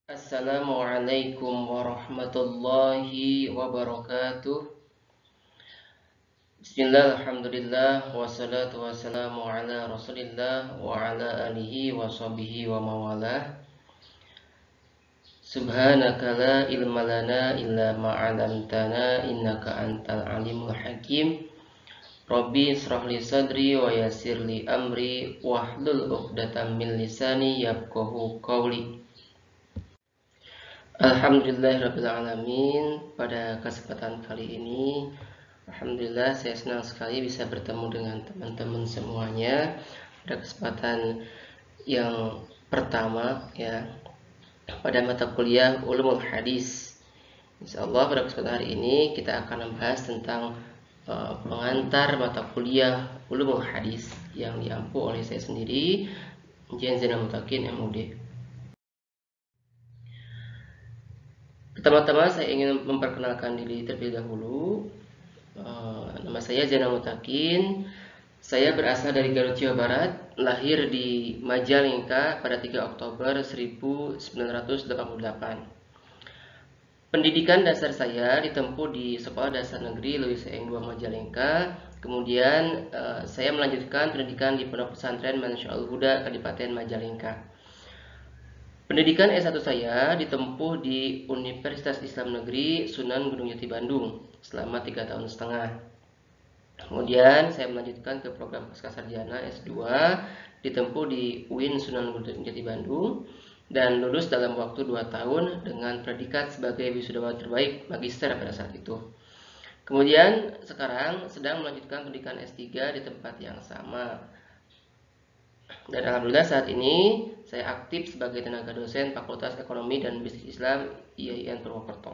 Assalamualaikum warahmatullahi wabarakatuh. Bismillah, alhamdulillah, wassalatu wassalamu ala rasulillah wa ala alihi wa sahbihi wa mawalah. Subhanaka la ilma lana illa ma'alamtana innaka antal alimul hakim. Rabbi israh li sadri wa yassir li amri wahlul 'uqdatam min lisani yafqahu qawli. Alhamdulillahirrabbilalamin. Pada kesempatan kali ini, alhamdulillah saya senang sekali bisa bertemu dengan teman-teman semuanya pada kesempatan yang pertama ya, pada mata kuliah Ulumul Hadis. Insyaallah pada kesempatan hari ini kita akan membahas tentang pengantar mata kuliah Ulumul Hadis yang diampu oleh saya sendiri, Jen Zainal Mutakin MUD. Pertama-tama saya ingin memperkenalkan diri terlebih dahulu. Nama saya Zainal Mutakin. Saya berasal dari Garut, Jawa Barat. Lahir di Majalengka pada 3 Oktober 1988. Pendidikan dasar saya ditempuh di Sekolah Dasar Negeri Louis Eng II Majalengka. Kemudian saya melanjutkan pendidikan di Pondok Pesantren Mansya'ul Huda Kadipaten Majalengka. Pendidikan S1 saya ditempuh di Universitas Islam Negeri Sunan Gunung Jati Bandung selama 3,5 tahun. Kemudian saya melanjutkan ke program Pascasarjana S2 ditempuh di UIN Sunan Gunung Jati Bandung dan lulus dalam waktu 2 tahun dengan predikat sebagai wisudawan terbaik magister pada saat itu. Kemudian sekarang sedang melanjutkan pendidikan S3 di tempat yang sama. Dan alhamdulillah saat ini saya aktif sebagai tenaga dosen Fakultas Ekonomi dan Bisnis Islam IAIN Purwokerto.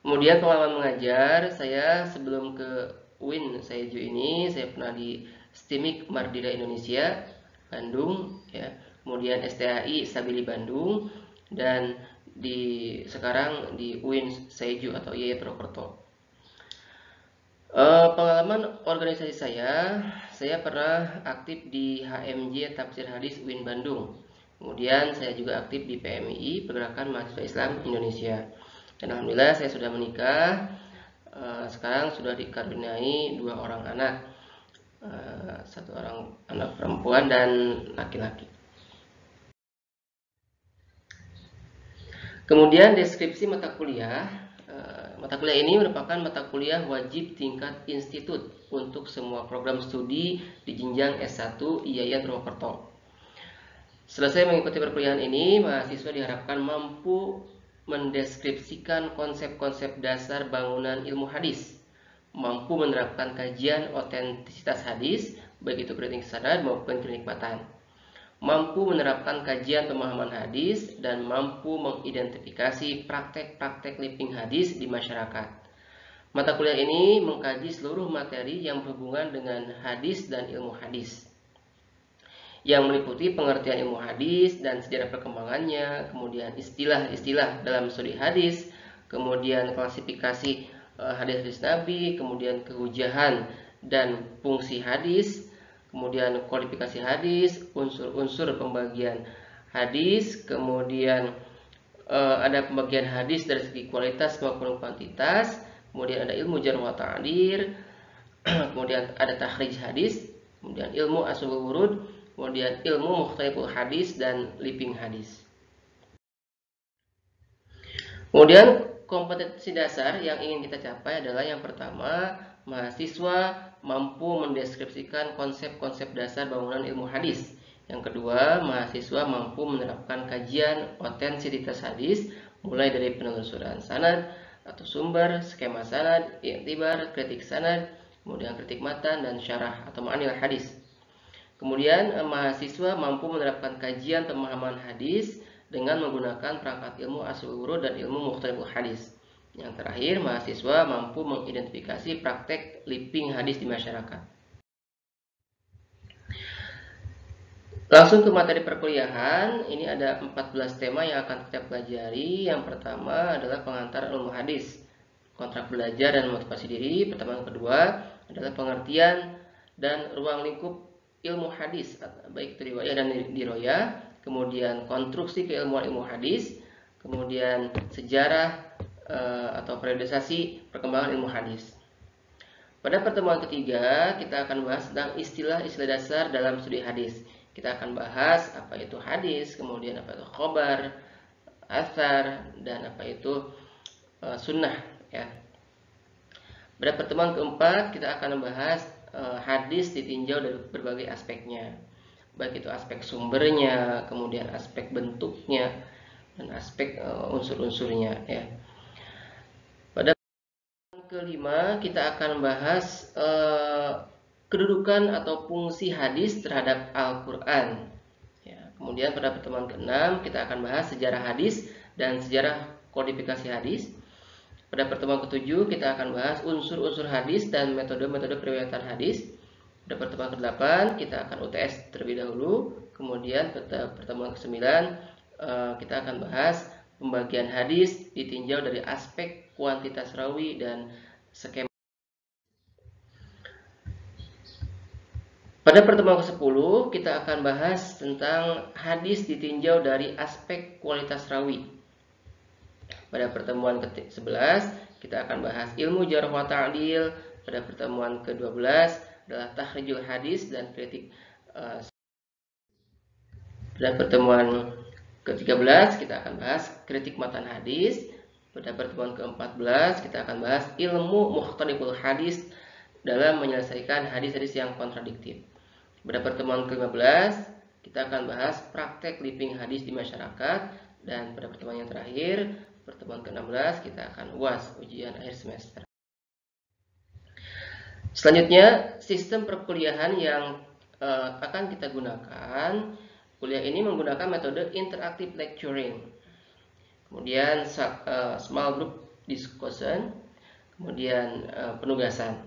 Kemudian pengalaman mengajar saya sebelum ke UIN Saeju ini, saya pernah di STIMIK Mardira Indonesia Bandung ya. Kemudian STAI Stabili Bandung dan sekarang di UIN Saeju atau IAIN Purwokerto. Pengalaman organisasi saya pernah aktif di HMJ Tafsir Hadis UIN Bandung. Kemudian saya juga aktif di PMII, Pergerakan Mahasiswa Islam Indonesia. Dan alhamdulillah saya sudah menikah. Sekarang sudah dikaruniai 2 orang anak, 1 orang anak perempuan dan laki-laki. Kemudian deskripsi mata kuliah. Mata kuliah ini merupakan mata kuliah wajib tingkat institut untuk semua program studi di jenjang S1 IAIN Purwokerto. Selesai mengikuti perkuliahan ini, mahasiswa diharapkan mampu mendeskripsikan konsep-konsep dasar bangunan ilmu hadis, mampu menerapkan kajian otentisitas hadis, baik itu kritik sanad maupun kenikmatan, mampu menerapkan kajian pemahaman hadis, dan mampu mengidentifikasi praktek-praktek living hadis di masyarakat. Mata kuliah ini mengkaji seluruh materi yang berhubungan dengan hadis dan ilmu hadis, yang meliputi pengertian ilmu hadis dan sejarah perkembangannya, kemudian istilah-istilah dalam studi hadis, kemudian klasifikasi hadis-hadis Nabi, kemudian kehujahan dan fungsi hadis, kemudian kualifikasi hadis, unsur-unsur pembagian hadis, kemudian ada pembagian hadis dari segi kualitas maupun kuantitas, kemudian ada ilmu jarh wa ta'dil, kemudian ada takhrij hadis, kemudian ilmu asbabul wurud, kemudian ilmu mukhtaliful hadis dan living hadis. Kemudian kompetensi dasar yang ingin kita capai adalah yang pertama, mahasiswa mampu mendeskripsikan konsep-konsep dasar bangunan ilmu hadis. Yang kedua, mahasiswa mampu menerapkan kajian otentisitas hadis mulai dari penelusuran sanad atau sumber, skema sanad, i'tibar, kritik sanad, kemudian kritik matan dan syarah atau ma'anil hadis. Kemudian mahasiswa mampu menerapkan kajian pemahaman hadis dengan menggunakan perangkat ilmu asbabul wurud dan ilmu mukhtaliful hadis. Yang terakhir, mahasiswa mampu mengidentifikasi praktek living hadis di masyarakat. Langsung ke materi perkuliahan, ini ada 14 tema yang akan kita pelajari. Yang pertama adalah pengantar ilmu hadis, kontrak belajar dan motivasi diri. Pertemuan kedua adalah pengertian dan ruang lingkup ilmu hadis, baik riwayah dan diroyah. kemudian konstruksi keilmuan ilmu hadis, kemudian sejarah atau periodisasi perkembangan ilmu hadis. Pada pertemuan ketiga, kita akan bahas tentang istilah-istilah dasar dalam studi hadis. Kita akan bahas apa itu hadis, kemudian apa itu khobar, athar, dan apa itu sunnah. Ya. Pada pertemuan keempat, kita akan membahas hadis ditinjau dari berbagai aspeknya, baik itu aspek sumbernya, kemudian aspek bentuknya, dan aspek unsur-unsurnya. Ya. Pada kelima, kita akan bahas kedudukan atau fungsi hadis terhadap Al-Quran. Ya, kemudian pada pertemuan keenam, kita akan bahas sejarah hadis dan sejarah kodifikasi hadis. Pada pertemuan ketujuh, kita akan bahas unsur-unsur hadis dan metode-metode periwayatan hadis. Pada pertemuan ke-8, kita akan UTS terlebih dahulu. Kemudian pada pertemuan ke-9, kita akan bahas pembagian hadis ditinjau dari aspek kuantitas rawi dan skema. Pada pertemuan ke-10, kita akan bahas tentang hadis ditinjau dari aspek kualitas rawi. Pada pertemuan ke-11, kita akan bahas ilmu jarh wa ta'dil. Pada pertemuan ke-12 adalah takhrijul hadis dan kritik. Pada pertemuan ke-13, kita akan bahas kritik matan hadis. Pada pertemuan ke-14, kita akan bahas ilmu mukhtaliful hadis dalam menyelesaikan hadis-hadis yang kontradiktif. Pada pertemuan ke-15, kita akan bahas praktek living hadis di masyarakat. Dan pada pertemuan yang terakhir, pertemuan ke-16, kita akan UAS, ujian akhir semester. Selanjutnya, sistem perkuliahan yang akan kita gunakan. Kuliah ini menggunakan metode interactive lecturing, kemudian small group discussion, kemudian penugasan.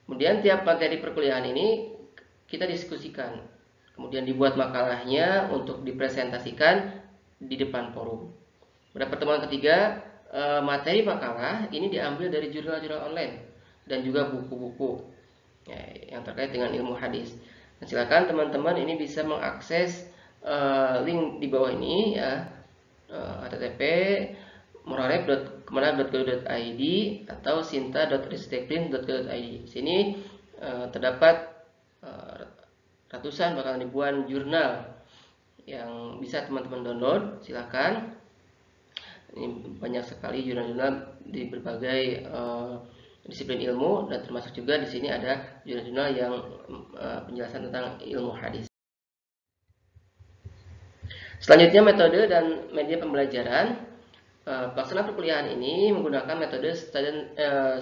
Kemudian tiap materi perkuliahan ini kita diskusikan, kemudian dibuat makalahnya untuk dipresentasikan di depan forum. Pada pertemuan ketiga, materi makalah ini diambil dari jurnal-jurnal online dan juga buku-buku yang terkait dengan ilmu hadis. Nah, silakan teman-teman ini bisa mengakses link di bawah ini ya, http morarep.kemenag.go.id atau sinta.ristekrim.go.id. Di sini terdapat ratusan bahkan ribuan jurnal yang bisa teman-teman download. Silakan. Ini banyak sekali jurnal-jurnal di berbagai disiplin ilmu, dan termasuk juga di sini ada jurnal-jurnal yang penjelasan tentang ilmu hadis. Selanjutnya, metode dan media pembelajaran. Pelaksanaan perkuliahan ini menggunakan metode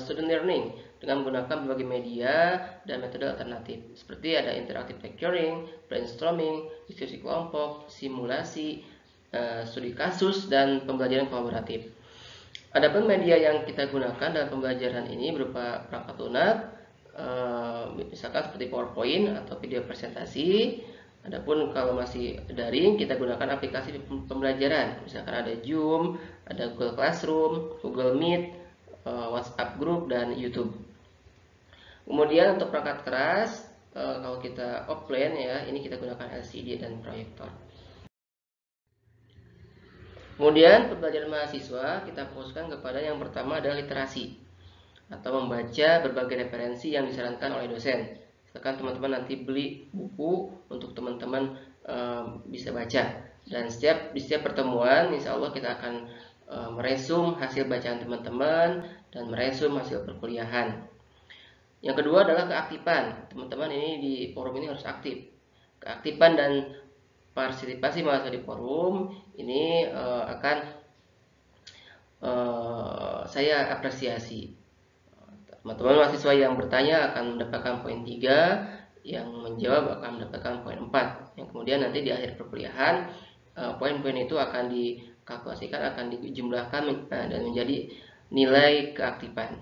student learning dengan menggunakan berbagai media dan metode alternatif seperti ada interactive lecturing, brainstorming, diskusi kelompok, simulasi, studi kasus, dan pembelajaran kolaboratif. Adapun media yang kita gunakan dalam pembelajaran ini berupa perangkat lunak, misalkan seperti PowerPoint atau video presentasi. Adapun kalau masih daring, kita gunakan aplikasi pembelajaran, misalkan ada Zoom, ada Google Classroom, Google Meet, WhatsApp Group, dan YouTube. Kemudian untuk perangkat keras, kalau kita offline ya, ini kita gunakan LCD dan proyektor. Kemudian pembelajaran mahasiswa kita fokuskan kepada yang pertama adalah literasi atau membaca berbagai referensi yang disarankan oleh dosen. Silakan teman-teman nanti beli buku untuk teman-teman bisa baca. Dan di setiap pertemuan insya Allah kita akan meresum hasil bacaan teman-teman dan meresum hasil perkuliahan. Yang kedua adalah keaktifan. Teman-teman ini di forum ini harus aktif. Keaktifan dan partisipasi mahasiswa di forum ini akan saya apresiasi. Teman-teman mahasiswa yang bertanya akan mendapatkan poin 3, yang menjawab akan mendapatkan poin 4. Yang kemudian nanti di akhir perkuliahan poin-poin itu akan dikalkulasikan, akan dijumlahkan dan menjadi nilai keaktifan.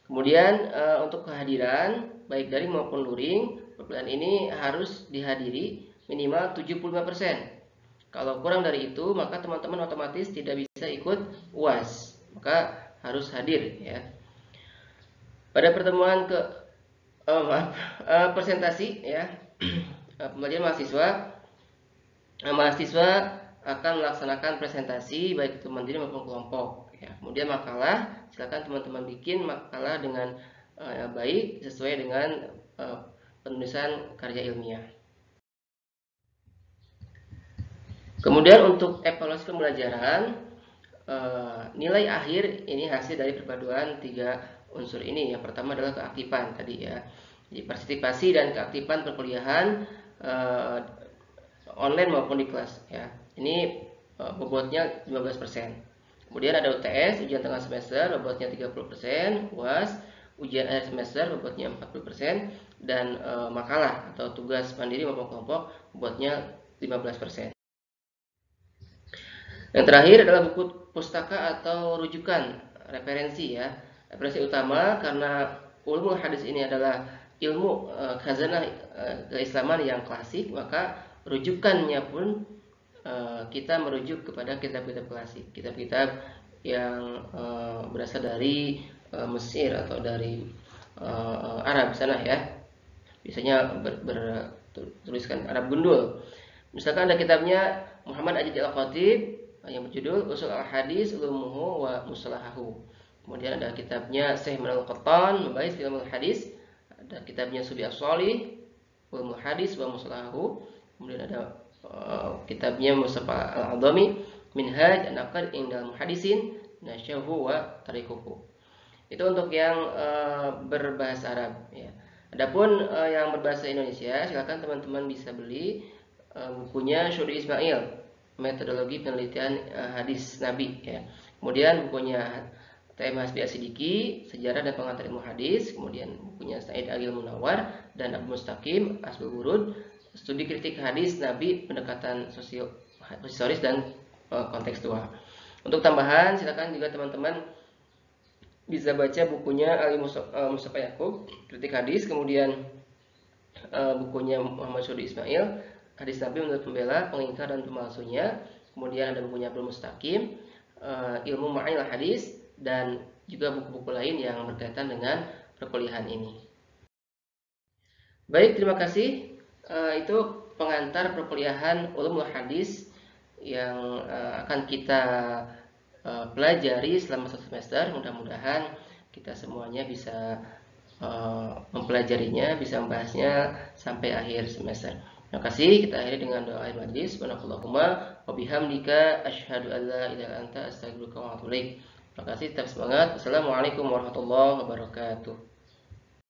Kemudian untuk kehadiran baik daring maupun luring, perkuliahan ini harus dihadiri minimal 75%. Kalau kurang dari itu, maka teman-teman otomatis tidak bisa ikut UAS, maka harus hadir ya. Pada pertemuan presentasi ya, pembelajaran mahasiswa, mahasiswa akan melaksanakan presentasi baik itu mandiri maupun kelompok. Ya, kemudian makalah, silakan teman-teman bikin makalah dengan baik sesuai dengan penulisan karya ilmiah. Kemudian untuk evaluasi pembelajaran, nilai akhir ini hasil dari perpaduan 3 unsur ini. Yang pertama adalah keaktifan tadi ya. Jadi partisipasi dan keaktifan perkuliahan online maupun di kelas ya. Ini bobotnya 15%. Kemudian ada UTS, ujian tengah semester, bobotnya 30%, UAS, ujian akhir semester, bobotnya 40%, dan makalah atau tugas mandiri maupun kelompok, bobotnya 15%. Yang terakhir adalah buku pustaka atau rujukan referensi ya. Referensi utama karena ulumul hadis ini adalah ilmu khazanah keislaman yang klasik, maka rujukannya pun kita merujuk kepada kitab-kitab klasik, kitab-kitab yang berasal dari Mesir atau dari Arab sana ya. Biasanya bertuliskan Arab gundul. Misalkan ada kitabnya Muhammad Ajid Al-Khatib yang berjudul Usul Al-Hadis Ulumuhu wa Mustalahahu. Kemudian ada kitabnya Syekh Manal Qattan Membahas Ilmu Hadis. Ada kitabnya Subi As-Shalih Ulumul Hadis wa Mustalahahu. Kemudian ada kitabnya Mustafa Al-Adhami Minhaj An-Naqd Indal Muhadisin Nasyahu wa Tarikuhu. Itu untuk yang berbahasa Arab ya. Adapun yang berbahasa Indonesia, silakan teman-teman bisa beli bukunya Syuri Ismail, Metodologi Penelitian Hadis Nabi ya. Kemudian bukunya TM Hasbi Asidiki, Sejarah dan Pengantar Ilmu Hadis. Kemudian bukunya Said Agil Munawar dan Abu Mustaqim, Asbul Wurud, Studi Kritik Hadis Nabi, Pendekatan Historis dan Kontekstual. Untuk tambahan, silakan juga teman-teman bisa baca bukunya Ali Mustafa Yakub, Kritik Hadis. Kemudian bukunya Muhammad Syuri Ismail, Hadis Nabi menurut pembela, pengingkar dan pemalsunya. Kemudian ada bukunya Abdul Mustaqim, Ilmu Ma'anil Hadis, dan juga buku-buku lain yang berkaitan dengan perkuliahan ini. Baik, terima kasih. Itu pengantar perkuliahan Ulumul Hadis yang akan kita pelajari selama 1 semester. Mudah-mudahan kita semuanya bisa mempelajarinya, bisa membahasnya sampai akhir semester. Terima kasih. Kita akhiri dengan doa akhir majlis. Subhanakallahumma wa bihamdika asyhadu an la ilaha illa anta astaghfiruka wa atubu ilaik. Terima kasih, tetap semangat. Assalamualaikum warahmatullahi wabarakatuh.